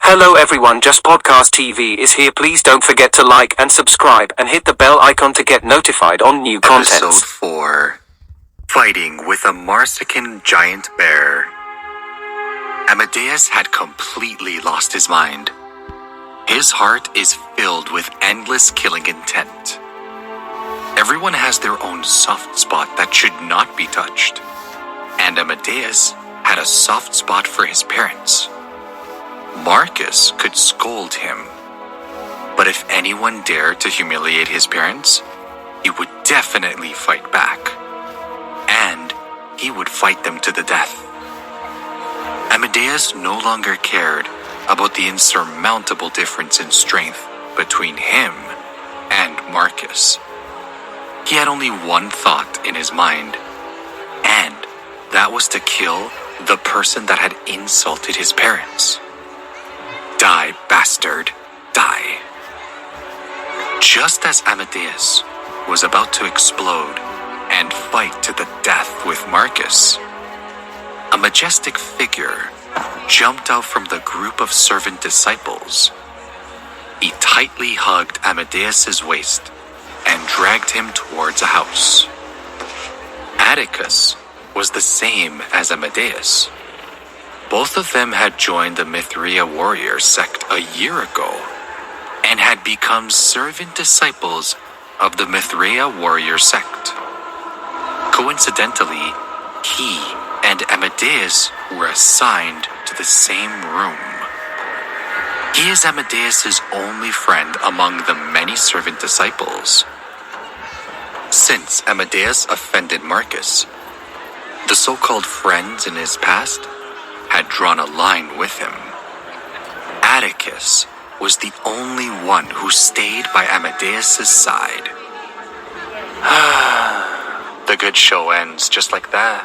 Hello everyone, Just Podcast TV is here. Please don't forget to like and subscribe and hit the bell icon to get notified on new contents. Episode 4. Fighting with a Marsican giant bear. Amadeus had completely lost his mind. His heart is filled with endless killing intent. Everyone has their own soft spot that should not be touched. And Amadeus had a soft spot for his parents. Marcus could scold him, but if anyone dared to humiliate his parents, he would definitely fight back, and he would fight them to the death. Amadeus no longer cared about the insurmountable difference in strength between him and Marcus. He had only one thought in his mind, and that was to kill the person that had insulted his parents. Die, bastard, die. Just as Amadeus was about to explode and fight to the death with Marcus, a majestic figure jumped out from the group of servant disciples. He tightly hugged Amadeus's waist and dragged him towards a house. Atticus was the same as Amadeus. Both of them had joined the Mithria warrior sect a year ago and had become servant disciples of the Mithria warrior sect. Coincidentally, he and Amadeus were assigned to the same room. He is Amadeus's only friend among the many servant disciples. Since Amadeus offended Marcus, the so-called friends in his past had drawn a line with him. Atticus was the only one who stayed by Amadeus's side. The good show ends just like that.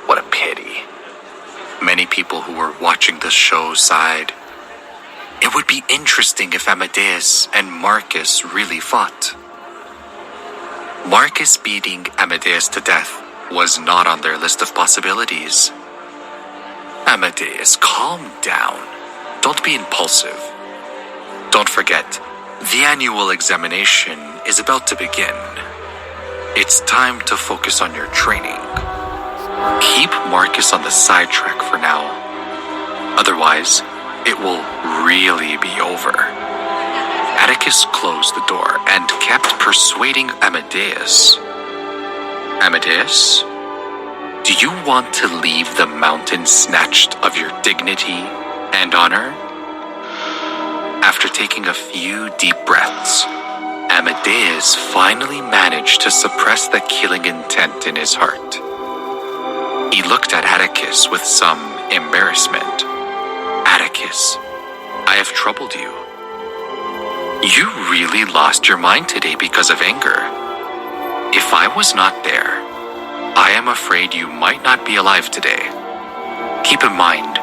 What a pity. Many people who were watching the show sighed. It would be interesting if Amadeus and Marcus really fought. Marcus beating Amadeus to death was not on their list of possibilities. Amadeus, calm down. Don't be impulsive. Don't forget, the annual examination is about to begin. It's time to focus on your training. Keep Marcus on the sidetrack for now. Otherwise, it will really be over. Atticus closed the door and kept persuading Amadeus. Amadeus? Do you want to leave the mountain snatched of your dignity and honor? After taking a few deep breaths, Amadeus finally managed to suppress the killing intent in his heart. He looked at Atticus with some embarrassment. Atticus, I have troubled you. You really lost your mind today because of anger. If I was not there, I am afraid you might not be alive today. Keep in mind,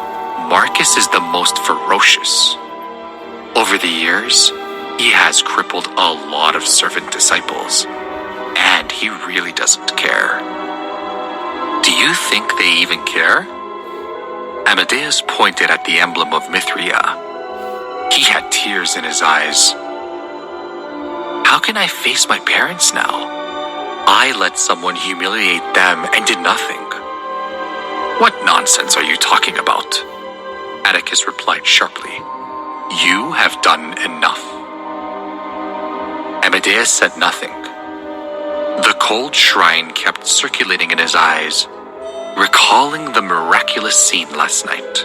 Marcus is the most ferocious. Over the years, he has crippled a lot of servant disciples, and he really doesn't care. Do you think they even care? Amadeus pointed at the emblem of Mithria. He had tears in his eyes. How can I face my parents now? I let someone humiliate them and did nothing. What nonsense are you talking about? Atticus replied sharply. You have done enough. Amadeus said nothing. The cold shrine kept circulating in his eyes, recalling the miraculous scene last night.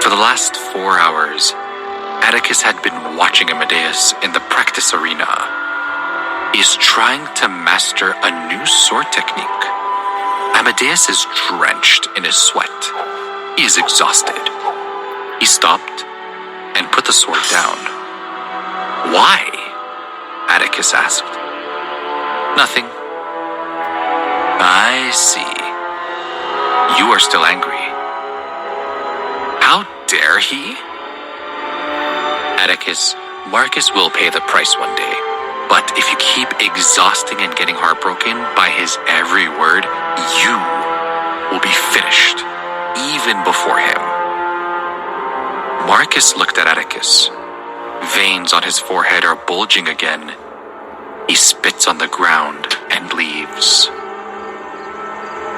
For the last 4 hours, Atticus had been watching Amadeus in the practice arena. He is trying to master a new sword technique. Amadeus is drenched in his sweat. He is exhausted. He stopped and put the sword down. Why? Atticus asked. Nothing. I see. You are still angry. How dare he? Atticus, Marcus will pay the price one day. But if you keep exhausting and getting heartbroken by his every word, you will be finished, even before him. Marcus looked at Atticus. Veins on his forehead are bulging again. He spits on the ground and leaves.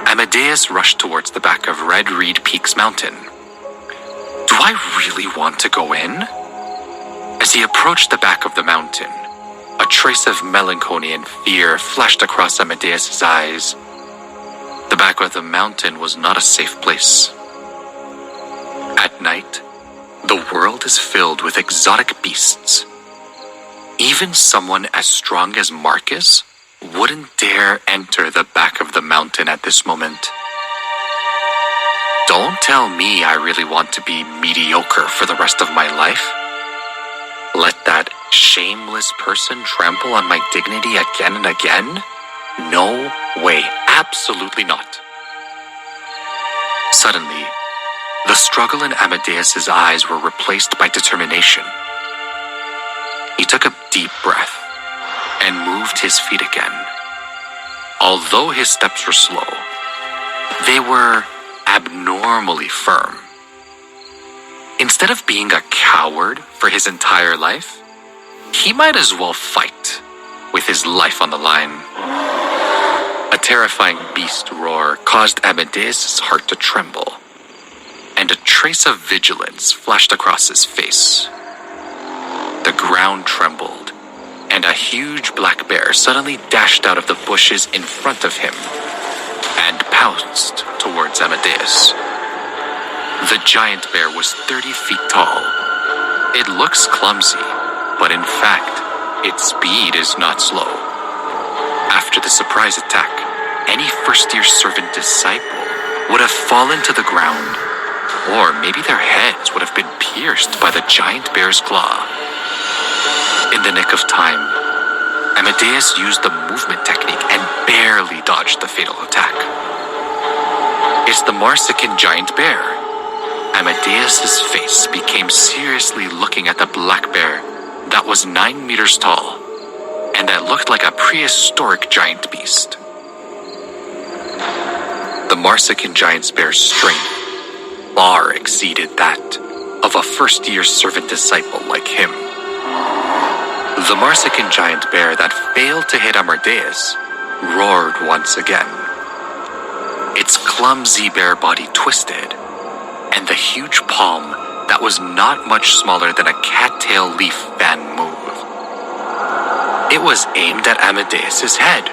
Amadeus rushed towards the back of Red Reed Peaks Mountain. Do I really want to go in? As he approached the back of the mountain, a trace of melancholy and fear flashed across Amadeus' eyes. The back of the mountain was not a safe place. At night, the world is filled with exotic beasts. Even someone as strong as Marcus wouldn't dare enter the back of the mountain at this moment. Don't tell me I really want to be mediocre for the rest of my life. Let that shameless person trample on my dignity again and again? No way, absolutely not. Suddenly, the struggle in Amadeus' eyes were replaced by determination. He took a deep breath and moved his feet again. Although his steps were slow, they were abnormally firm. Instead of being a coward for his entire life, he might as well fight with his life on the line. A terrifying beast roar caused Amadeus' heart to tremble, and a trace of vigilance flashed across his face. The ground trembled, and a huge black bear suddenly dashed out of the bushes in front of him and pounced towards Amadeus. The giant bear was 30 feet tall. It looks clumsy, but in fact, its speed is not slow. After the surprise attack, any first-year servant disciple would have fallen to the ground, or maybe their heads would have been pierced by the giant bear's claw. In the nick of time, Amadeus used the movement technique and barely dodged the fatal attack. It's the Marsican giant bear. Amadeus' face became seriously looking at the black bear that was 9 meters tall and that looked like a prehistoric giant beast. The Marsican giant bear's strength far exceeded that of a first-year servant disciple like him. The Marsican giant bear that failed to hit Amadeus roared once again. Its clumsy bear body twisted, and the huge palm that was not much smaller than a cattail leaf fan moved. It was aimed at Amadeus' head.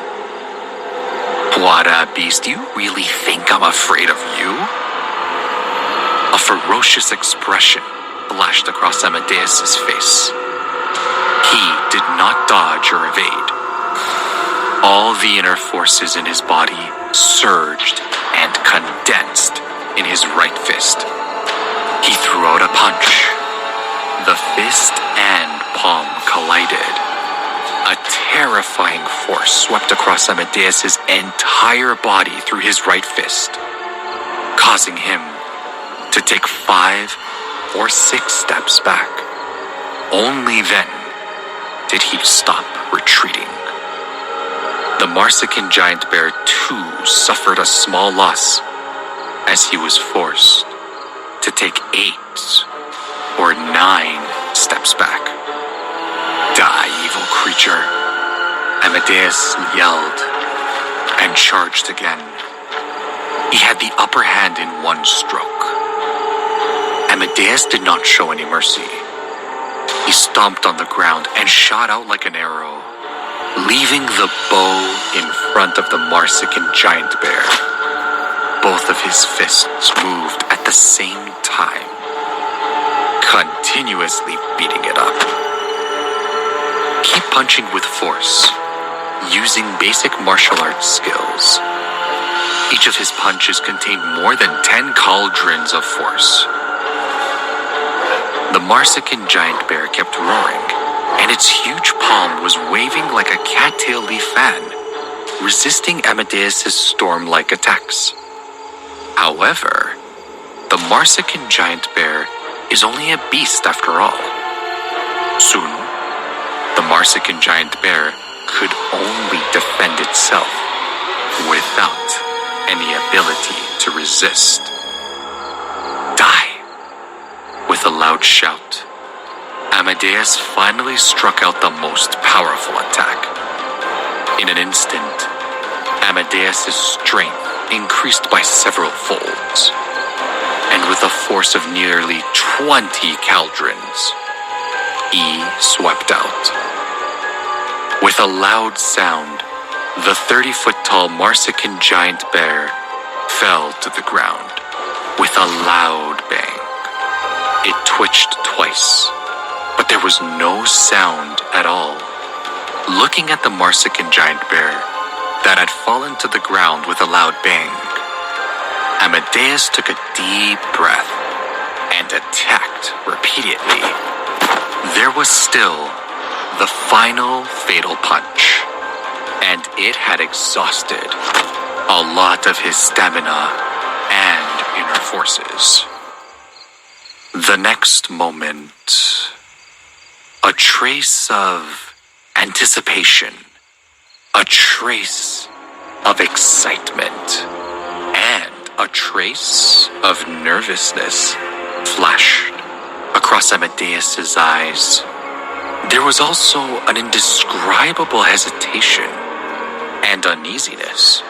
What a beast, you really think I'm afraid of you? A ferocious expression flashed across Amadeus' face. He did not dodge or evade. All the inner forces in his body surged and condensed in his right fist. He threw out a punch. The fist and palm collided. A terrifying force swept across Amadeus' entire body through his right fist, causing him to take 5 or 6 steps back. Only then did he stop retreating. The Marsican giant bear too suffered a small loss as he was forced to take 8 or 9 steps back. Die, evil creature, Amadeus yelled and charged again. He had the upper hand in one stroke. Amadeus did not show any mercy. He stomped on the ground and shot out like an arrow, leaving the bow in front of the Marsican giant bear. Both of his fists moved at the same time, continuously beating it up. Keep punching with force, using basic martial arts skills. Each of his punches contained more than 10 cauldrons of force. The Marsican giant bear kept roaring, and its huge palm was waving like a cattail leaf fan, resisting Amadeus' storm-like attacks. However, the Marsican giant bear is only a beast after all. Soon, the Marsican giant bear could only defend itself without any ability to resist. Die! With a loud loud shout, Amadeus finally struck out the most powerful attack. In an instant, Amadeus' strength increased by several folds, and with a force of nearly 20 caldrons, he swept out. With a loud sound, the 30-foot-tall Marsican giant bear fell to the ground with a loud bang. It twitched twice, but there was no sound at all. Looking at the Marsican giant bear that had fallen to the ground with a loud bang, Amadeus took a deep breath and attacked repeatedly. There was still the final fatal punch, and it had exhausted a lot of his stamina and inner forces. The next moment, a trace of anticipation, a trace of excitement, and a trace of nervousness flashed across Amadeus's eyes. There was also an indescribable hesitation and uneasiness.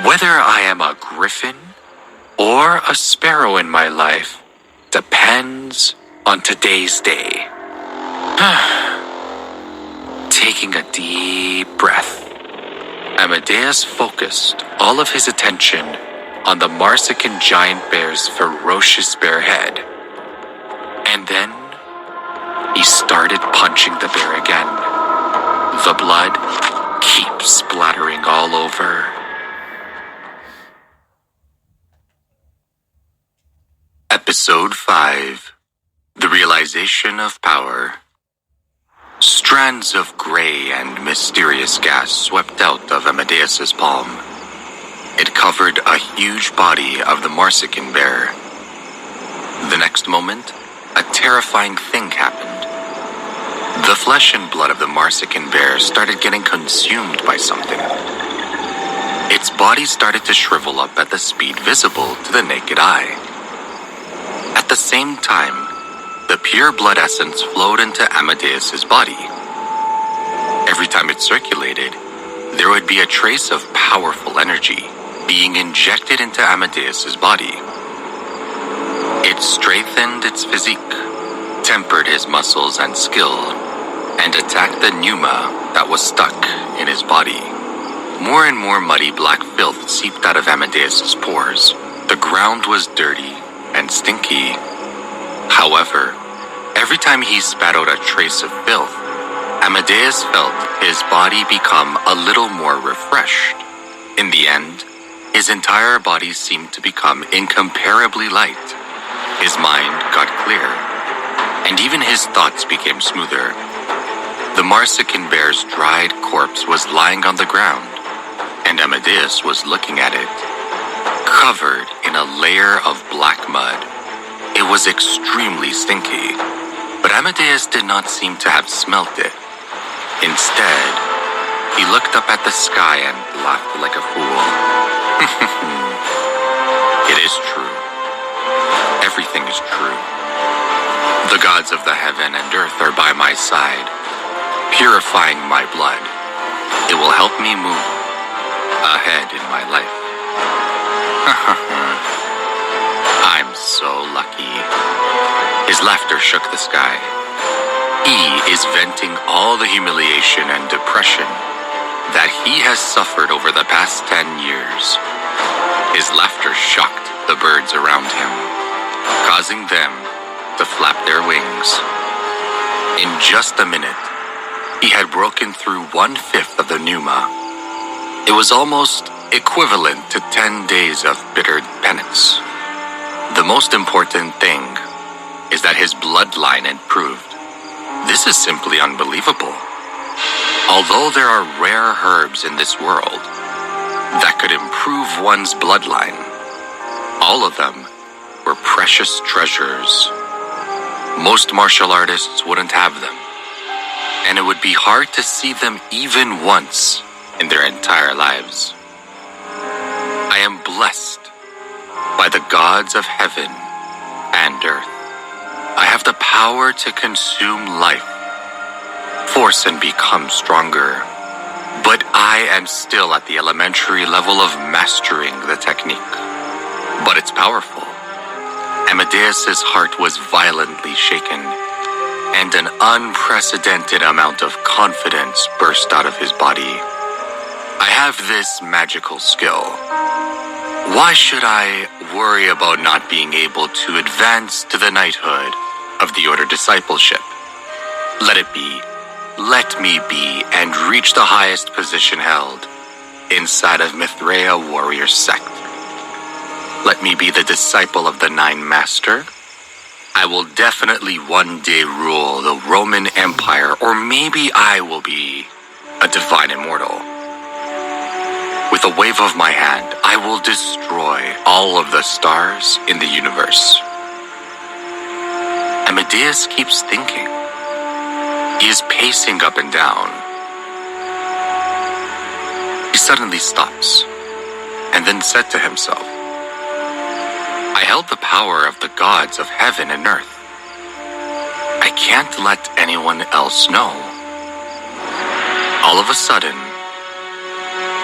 Whether I am a griffin or a sparrow in my life depends on today's day. Taking a deep breath, Amadeus focused all of his attention on the Marsican giant bear's ferocious bare head. And then he started punching the bear again. The blood keeps splattering all over. Episode 5. The Realization of Power. Strands of gray and mysterious gas swept out of Amadeus's palm. It covered a huge body of the Marsican bear. The next moment, a terrifying thing happened. The flesh and blood of the Marsican bear started getting consumed by something. Its body started to shrivel up at the speed visible to the naked eye. At the same time, the pure blood essence flowed into Amadeus's body. Every time it circulated, there would be a trace of powerful energy being injected into Amadeus's body. It strengthened its physique, tempered his muscles and skill, and attacked the pneuma that was stuck in his body. More and more muddy black filth seeped out of Amadeus's pores. The ground was dirty and stinky. However, every time he spat out a trace of filth, Amadeus felt his body become a little more refreshed. In the end, his entire body seemed to become incomparably light. His mind got clear, and even his thoughts became smoother. The Marsican bear's dried corpse was lying on the ground, and Amadeus was looking at it, covered in a layer of black mud. It was extremely stinky, but Amadeus did not seem to have smelt it. Instead, he looked up at the sky and laughed like a fool. It is true. Everything is true. The gods of the heaven and earth are by my side, purifying my blood. It will help me move ahead in my life. I'm so lucky. His laughter shook the sky. He is venting all the humiliation and depression that he has suffered over the past 10 years. His laughter shocked the birds around him, causing them to flap their wings. In just a minute, he had broken through 1/5 of the pneuma. It was almost equivalent to 10 days of bitter penance. The most important thing is that his bloodline improved. This is simply unbelievable. Although there are rare herbs in this world that could improve one's bloodline, all of them were precious treasures. Most martial artists wouldn't have them, and it would be hard to see them even once in their entire lives. I am blessed by the gods of heaven and earth. the power to consume life, force and become stronger. But I am still at the elementary level of mastering the technique. But it's powerful. Amadeus's heart was violently shaken, and an unprecedented amount of confidence burst out of his body. I have this magical skill. Why should I worry about not being able to advance to the knighthood of the Order Discipleship? Let it be. Let me be and reach the highest position held inside of Mithraea warrior sect. Let me be the disciple of the Nine Master. I will definitely one day rule the Roman Empire, or maybe I will be a divine immortal. With a wave of my hand, I will destroy all of the stars in the universe. Amadeus keeps thinking. He is pacing up and down. He suddenly stops, and then said to himself, I held the power of the gods of heaven and earth. I can't let anyone else know. All of a sudden,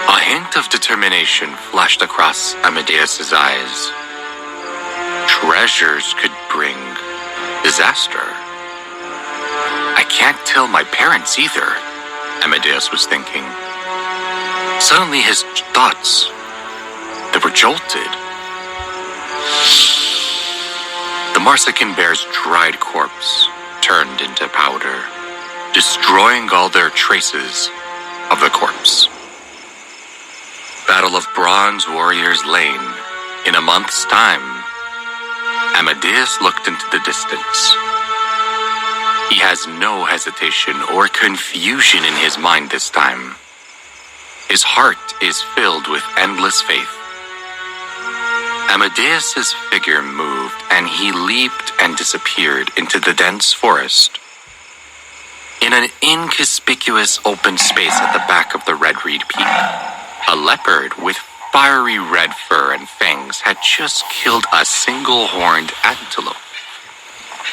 a hint of determination flashed across Amadeus's eyes. Treasures could bring disaster. I can't tell my parents either, Amadeus was thinking. Suddenly his thoughts, they were jolted. The Marsican bear's dried corpse turned into powder, destroying all their traces of the corpse. Battle of Bronze Warriors Lane. In a month's time, Amadeus looked into the distance. He has no hesitation or confusion in his mind this time. His heart is filled with endless faith. Amadeus's figure moved, and he leaped and disappeared into the dense forest. In an inconspicuous open space at the back of the Red Reed Peak, a leopard with fiery red fur and fangs had just killed a single-horned antelope.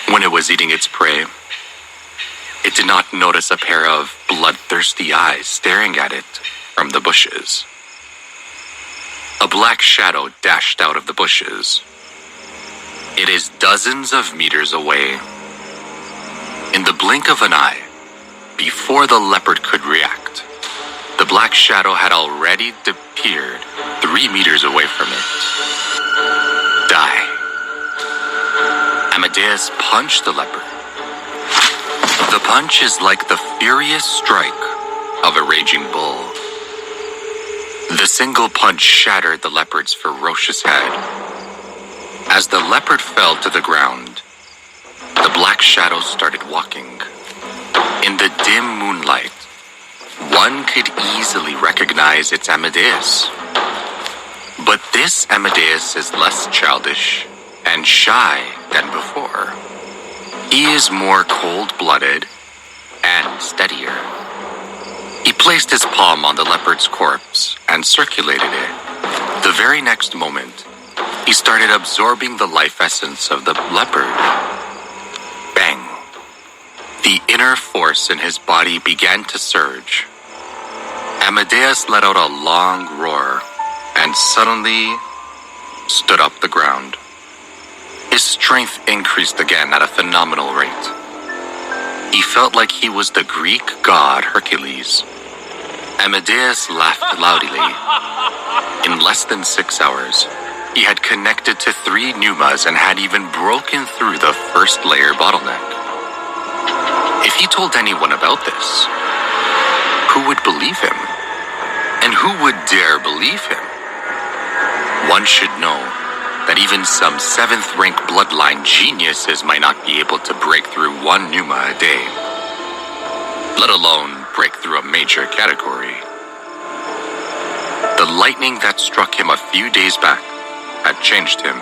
When it was eating its prey, it did not notice a pair of bloodthirsty eyes staring at it from the bushes. A black shadow dashed out of the bushes. It is dozens of meters away. In the blink of an eye, before the leopard could react, the black shadow had already disappeared 3 meters away from it. Die. Amadeus punched the leopard. The punch is like the furious strike of a raging bull. The single punch shattered the leopard's ferocious head. As the leopard fell to the ground, the black shadow started walking. In the dim moonlight, one could easily recognize it's Amadeus. But this Amadeus is less childish and shy than before. He is more cold-blooded and steadier. He placed his palm on the leopard's corpse and circulated it. The very next moment, he started absorbing the life essence of the leopard. Bang! The inner force in his body began to surge. Amadeus let out a long roar and suddenly stood up the ground. His strength increased again at a phenomenal rate. He felt like he was the Greek god Hercules. Amadeus laughed loudly. In less than 6 hours, he had connected to 3 pneumas and had even broken through the first layer bottleneck. If he told anyone about this, who would believe him? And who would dare believe him? One should know that even some 7th-rank Bloodline geniuses might not be able to break through 1 pneuma a day, let alone break through a major category. The lightning that struck him a few days back had changed him.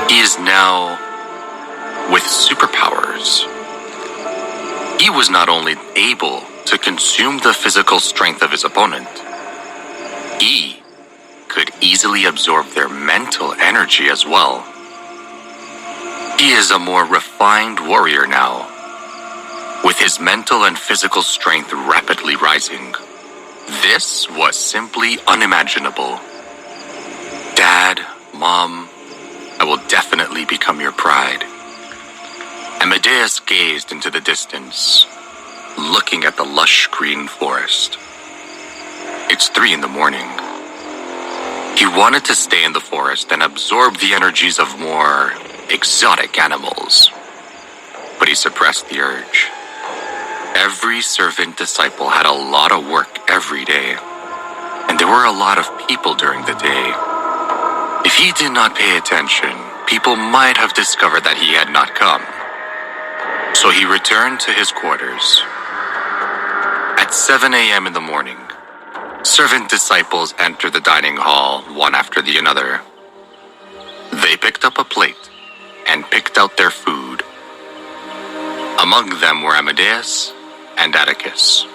He is now with superpowers. He was not only able to consume the physical strength of his opponent, he could easily absorb their mental energy as well. He is a more refined warrior now, with his mental and physical strength rapidly rising. This was simply unimaginable. Dad, Mom, I will definitely become your pride. Amadeus gazed into the distance, looking at the lush green forest. It's 3 a.m. He wanted to stay in the forest and absorb the energies of more exotic animals, but he suppressed the urge. Every servant disciple had a lot of work every day, and there were a lot of people during the day. If he did not pay attention, people might have discovered that he had not come. So he returned to his quarters. At 7 a.m. in the morning, servant disciples entered the dining hall, one after the other. They picked up a plate and picked out their food. Among them were Amadeus and Atticus.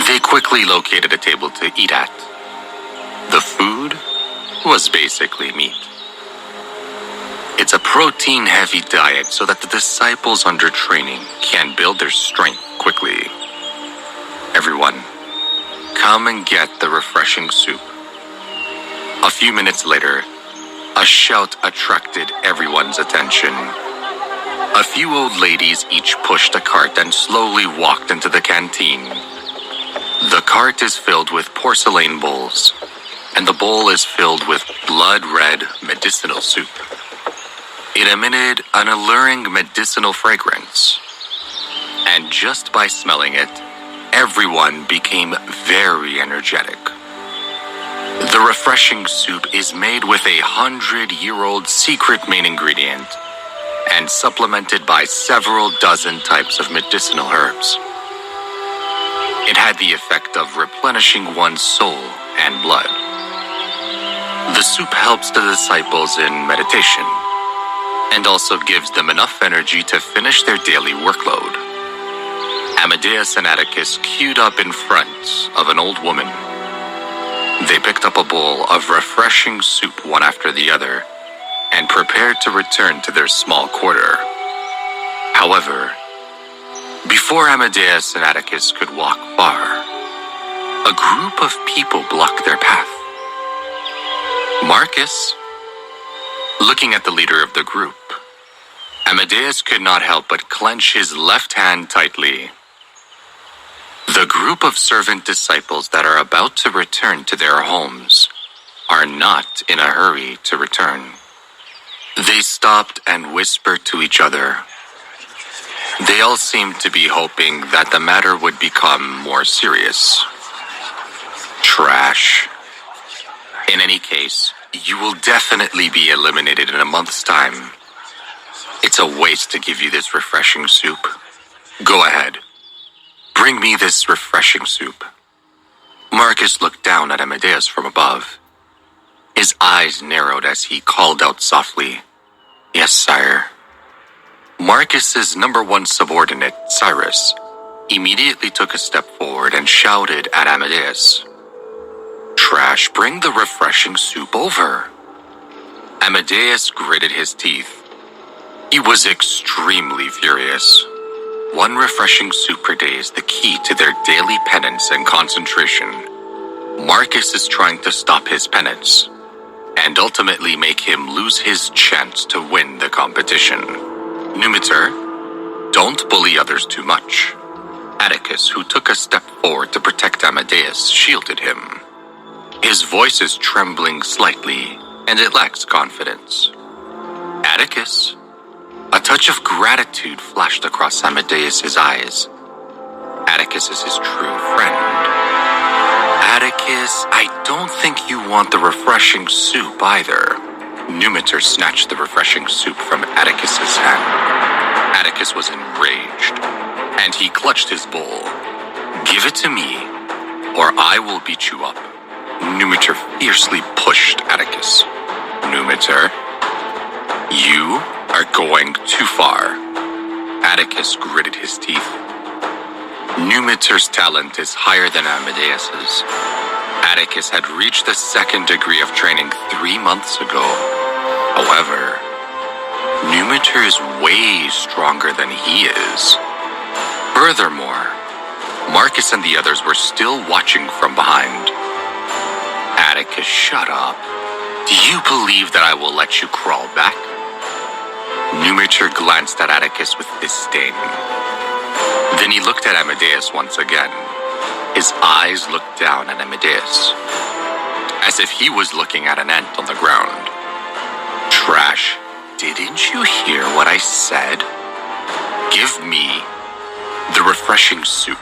They quickly located a table to eat at. The food was basically meat. It's a protein-heavy diet so that the disciples under training can build their strength quickly. Everyone, come and get the refreshing soup. A few minutes later, a shout attracted everyone's attention. A few old ladies each pushed a cart and slowly walked into the canteen. The cart is filled with porcelain bowls, and the bowl is filled with blood-red medicinal soup. It emitted an alluring medicinal fragrance, and just by smelling it, everyone became very energetic. The refreshing soup is made with a 100-year-old secret main ingredient and supplemented by several dozen types of medicinal herbs. It had the effect of replenishing one's soul and blood. The soup helps the disciples in meditation and also gives them enough energy to finish their daily workload. Amadeus and Atticus queued up in front of an old woman. They picked up a bowl of refreshing soup one after the other and prepared to return to their small quarter. However, before Amadeus and Atticus could walk far, a group of people blocked their path. Marcus, looking at the leader of the group, Amadeus could not help but clench his left hand tightly. The group of servant disciples that are about to return to their homes are not in a hurry to return. They stopped and whispered to each other. They all seemed to be hoping that the matter would become more serious. Trash. In any case, you will definitely be eliminated in a month's time. It's a waste to give you this refreshing soup. Go ahead. Bring me this refreshing soup. Marcus looked down at Amadeus from above. His eyes narrowed as he called out softly, "Yes, sire." Marcus's number one subordinate, Cyrus, immediately took a step forward and shouted at Amadeus, "Trash, bring the refreshing soup over." Amadeus gritted his teeth. He was extremely furious. One refreshing soup per day is the key to their daily penance and concentration. Marcus is trying to stop his penance and ultimately make him lose his chance to win the competition. Numitor, don't bully others too much. Atticus, who took a step forward to protect Amadeus, shielded him. His voice is trembling slightly, and it lacks confidence. Atticus, a touch of gratitude flashed across Amadeus's eyes. Atticus is his true friend. Atticus, I don't think you want the refreshing soup either. Numitor snatched the refreshing soup from Atticus's hand. Atticus was enraged, and he clutched his bowl. "Give it to me, or I will beat you up." Numitor fiercely pushed Atticus. "Numitor, you are going too far." Atticus gritted his teeth. Numitor's talent is higher than Amadeus's. Atticus had reached the 2nd degree of training 3 months ago. However, Numitor Numitor's way stronger than he is. Furthermore, Marcus and the others were still watching from behind. Atticus, shut up. Do you believe that I will let you crawl back? Numitor glanced at Atticus with disdain. Then he looked at Amadeus once again. His eyes looked down at Amadeus, as if he was looking at an ant on the ground. Trash, didn't you hear what I said? Give me the refreshing soup.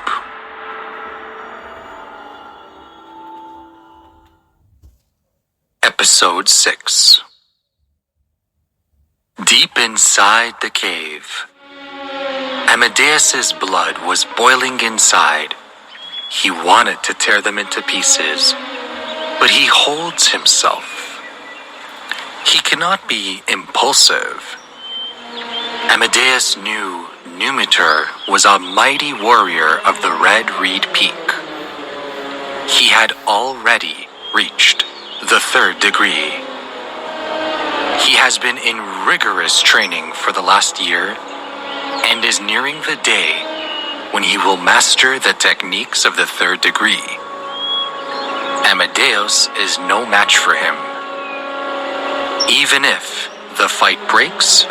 Episode 6. Deep inside the cave, Amadeus's blood was boiling inside. He wanted to tear them into pieces, but he holds himself. He cannot be impulsive. Amadeus knew Numitor was a mighty warrior of the Red Reed Peak. He had already reached the 3rd degree. He has been in rigorous training for the last year and is nearing the day when he will master the techniques of the 3rd degree. Amadeus is no match for him. Even if the fight breaks,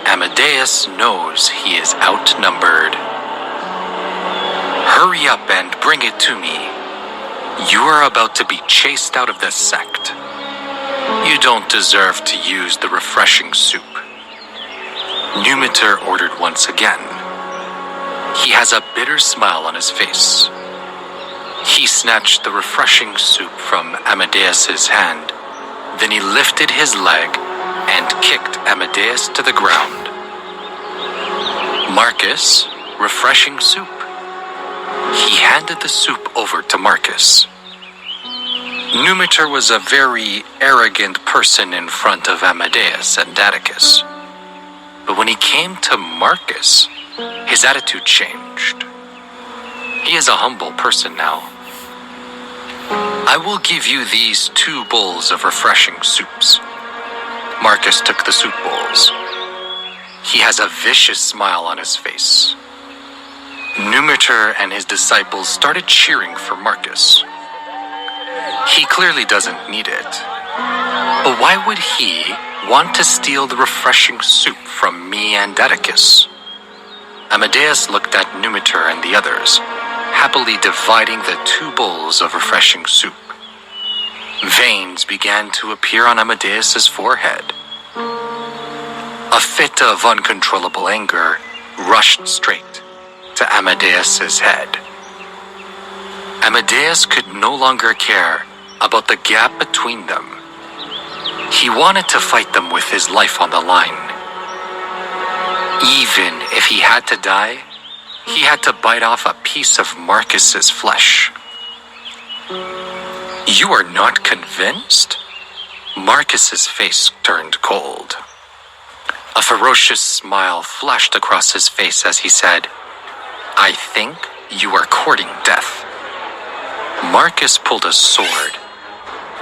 Amadeus knows he is outnumbered. Hurry up and bring it to me. You are about to be chased out of this sect. You don't deserve to use the refreshing soup. Numitor ordered once again. He has a bitter smile on his face. He snatched the refreshing soup from Amadeus's hand. Then he lifted his leg and kicked Amadeus to the ground. Marcus, refreshing soup. He handed the soup over to Marcus. Numitor was a very arrogant person in front of Amadeus and Atticus. But when he came to Marcus, his attitude changed. He is a humble person now. I will give you these 2 bowls of refreshing soups. Marcus took the soup bowls. He has a vicious smile on his face. Numitor and his disciples started cheering for Marcus. He clearly doesn't need it. But why would he want to steal the refreshing soup from me and Atticus? Amadeus looked at Numitor and the others, happily dividing the 2 bowls of refreshing soup. Veins began to appear on Amadeus's forehead. A fit of uncontrollable anger rushed straight to Amadeus's head. Amadeus could no longer care about the gap between them. He wanted to fight them with his life on the line. Even if he had to die, he had to bite off a piece of Marcus's flesh. You are not convinced? Marcus's face turned cold. A ferocious smile flashed across his face as he said, I think you are courting death. Marcus pulled a sword.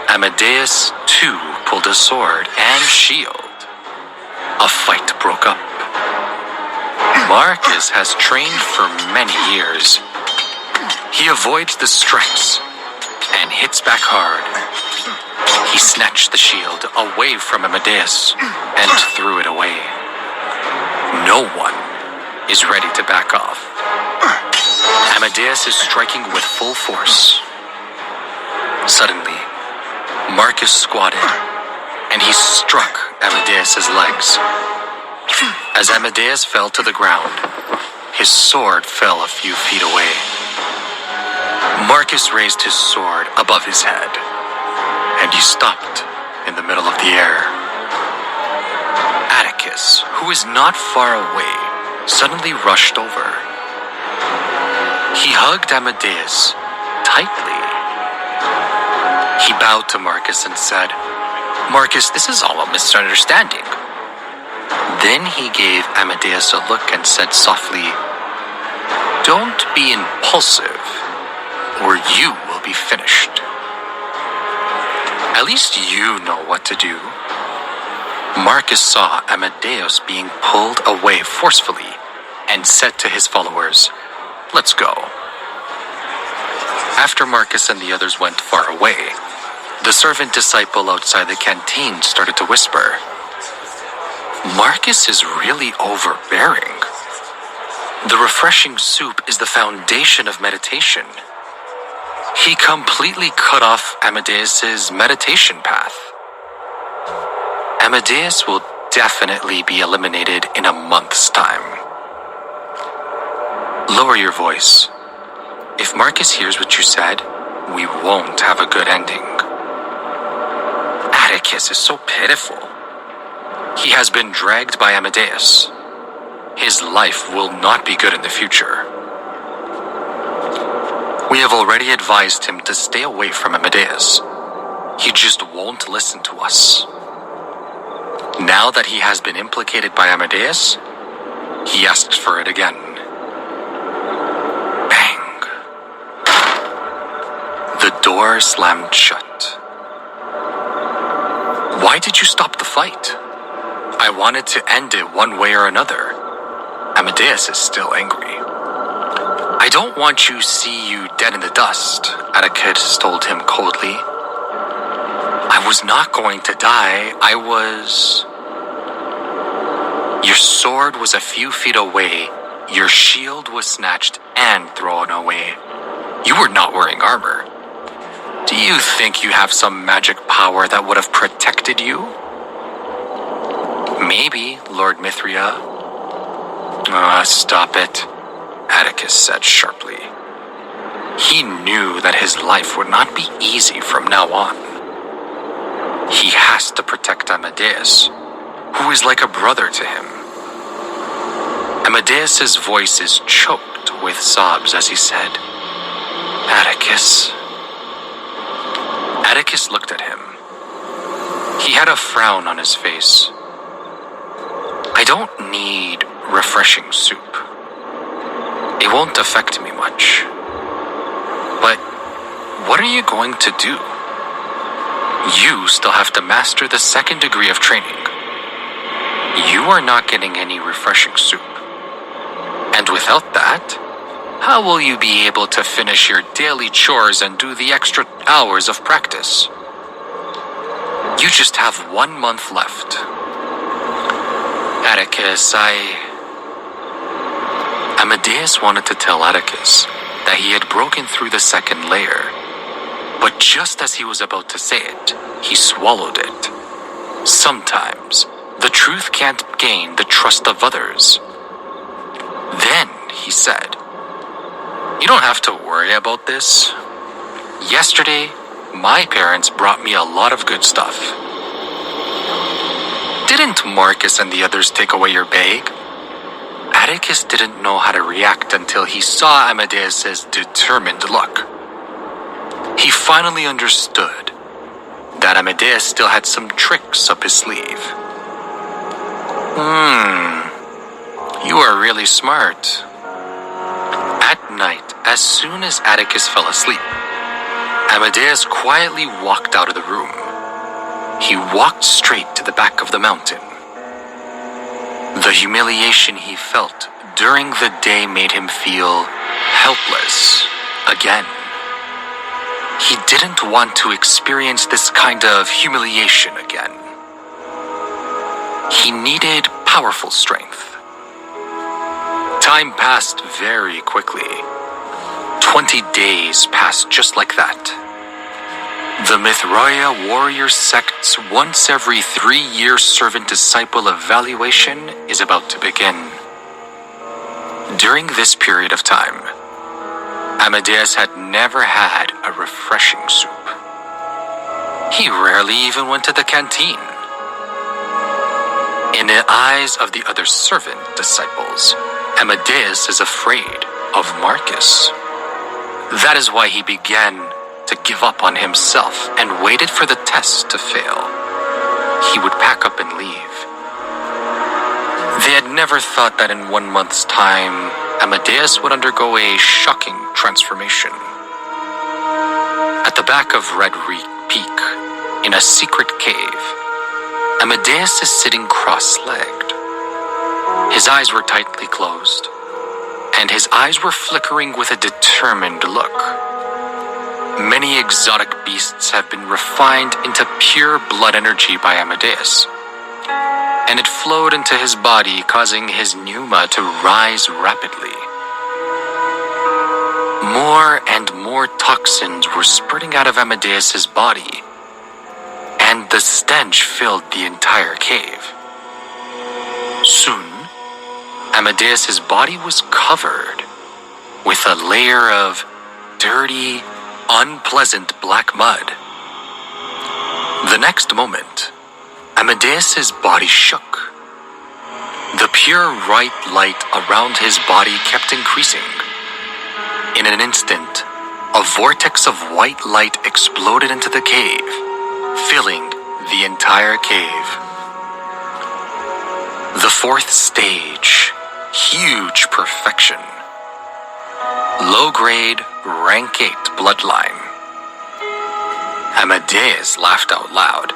Amadeus, too, pulled a sword and shield. A fight broke up. Marcus has trained for many years. He avoids the strikes and hits back hard. He snatched the shield away from Amadeus and threw it away. No one is ready to back off. Amadeus is striking with full force. Suddenly, Marcus squatted, and he struck Amadeus's legs. As Amadeus fell to the ground, his sword fell a few feet away. Marcus raised his sword above his head, and he stopped in the middle of the air. Atticus, who is not far away, suddenly rushed over. He hugged Amadeus tightly. He bowed to Marcus and said, Marcus, this is all a misunderstanding. Then he gave Amadeus a look and said softly, Don't be impulsive, or you will be finished. At least you know what to do. Marcus saw Amadeus being pulled away forcefully and said to his followers, "Let's go." After Marcus and the others went far away, the servant disciple outside the canteen started to whisper, "Marcus is really overbearing. The refreshing soup is the foundation of meditation. He completely cut off Amadeus's meditation path. Amadeus will definitely be eliminated in a month's time." Lower your voice. If Marcus hears what you said, we won't have a good ending. Atticus is so pitiful. He has been dragged by Amadeus. His life will not be good in the future. We have already advised him to stay away from Amadeus. He just won't listen to us. Now that he has been implicated by Amadeus, he asks for it again. Bang. The door slammed shut. Why did you stop the fight? I wanted to end it one way or another. Amadeus is still angry. I don't want to see you dead in the dust, Atticus told him coldly. I was not going to die. Your sword was a few feet away. Your shield was snatched and thrown away. You were not wearing armor. Do you think you have some magic power that would have protected you? Maybe, Lord Mithria. Stop it, Atticus said sharply. He knew that his life would not be easy from now on. He has to protect Amadeus, who is like a brother to him. Amadeus's voice is choked with sobs as he said, Atticus. Atticus looked at him. He had a frown on his face. I don't need refreshing soup. It won't affect me much. But what are you going to do? You still have to master the 2nd degree of training. You are not getting any refreshing soup. And without that, how will you be able to finish your daily chores and do the extra hours of practice? You just have 1 month left. Atticus, Amadeus wanted to tell Atticus that he had broken through the 2nd layer, but just as he was about to say it, he swallowed it. Sometimes, the truth can't gain the trust of others. Then, he said, You don't have to worry about this. Yesterday, my parents brought me a lot of good stuff. Didn't Marcus and the others take away your bag? Atticus didn't know how to react until he saw Amadeus's determined look. He finally understood that Amadeus still had some tricks up his sleeve. You are really smart. At night, as soon as Atticus fell asleep, Amadeus quietly walked out of the room. He walked straight to the back of the mountain. The humiliation he felt during the day made him feel helpless again. He didn't want to experience this kind of humiliation again. He needed powerful strength. Time passed very quickly. 20 days passed just like that. The Mithroia warrior sect's once every 3-year servant-disciple evaluation is about to begin. During this period of time, Amadeus had never had a refreshing soup. He rarely even went to the canteen. In the eyes of the other servant disciples, Amadeus is afraid of Marcus. That is why he began to give up on himself and waited for the test to fail. He would pack up and leave. They had never thought that in 1 month's time, Amadeus would undergo a shocking transformation. At the back of Red Peak, in a secret cave, Amadeus is sitting cross-legged. His eyes were tightly closed, and his eyes were flickering with a determined look. Many exotic beasts have been refined into pure blood energy by Amadeus, and it flowed into his body, causing his pneuma to rise rapidly. More and more toxins were spurting out of Amadeus's body, and the stench filled the entire cave. Soon, Amadeus's body was covered with a layer of dirty, unpleasant black mud. The next moment, Amadeus's body shook. The pure white light around his body kept increasing. In an instant, a vortex of white light exploded into the cave, filling the entire cave. The fourth stage, huge perfection. Low-grade, rank 8 bloodline. Amadeus laughed out loud.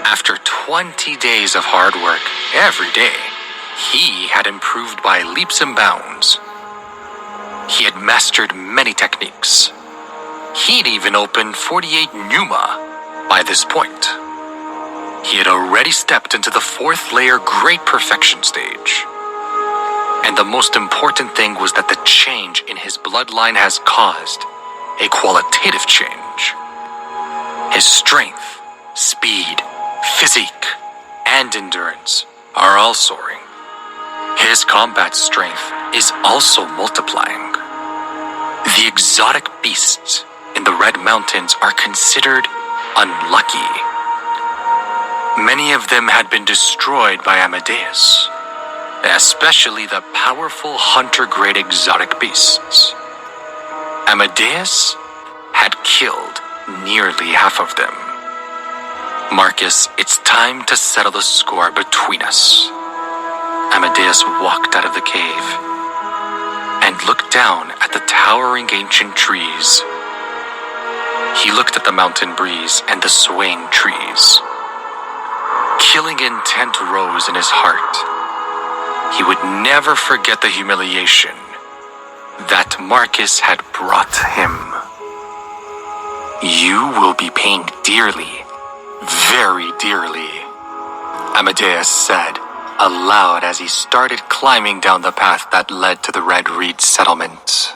After 20 days of hard work every day, he had improved by leaps and bounds. He had mastered many techniques. He'd even opened 48 pneuma by this point. He had already stepped into the fourth layer great perfection stage. And the most important thing was that the change in his bloodline has caused a qualitative change. His strength, speed, physique, and endurance are all soaring. His combat strength is also multiplying. The exotic beasts in the Red Mountains are considered unlucky. Many of them had been destroyed by Amadeus, especially the powerful hunter-grade exotic beasts. Amadeus had killed nearly half of them. Marcus, it's time to settle the score between us. Amadeus walked out of the cave and looked down at the towering ancient trees. He looked at the mountain breeze and the swaying trees. Killing intent rose in his heart. He would never forget the humiliation that Marcus had brought him. You will be paying dearly, very dearly, Amadeus said aloud as he started climbing down the path that led to the Red Reed settlement.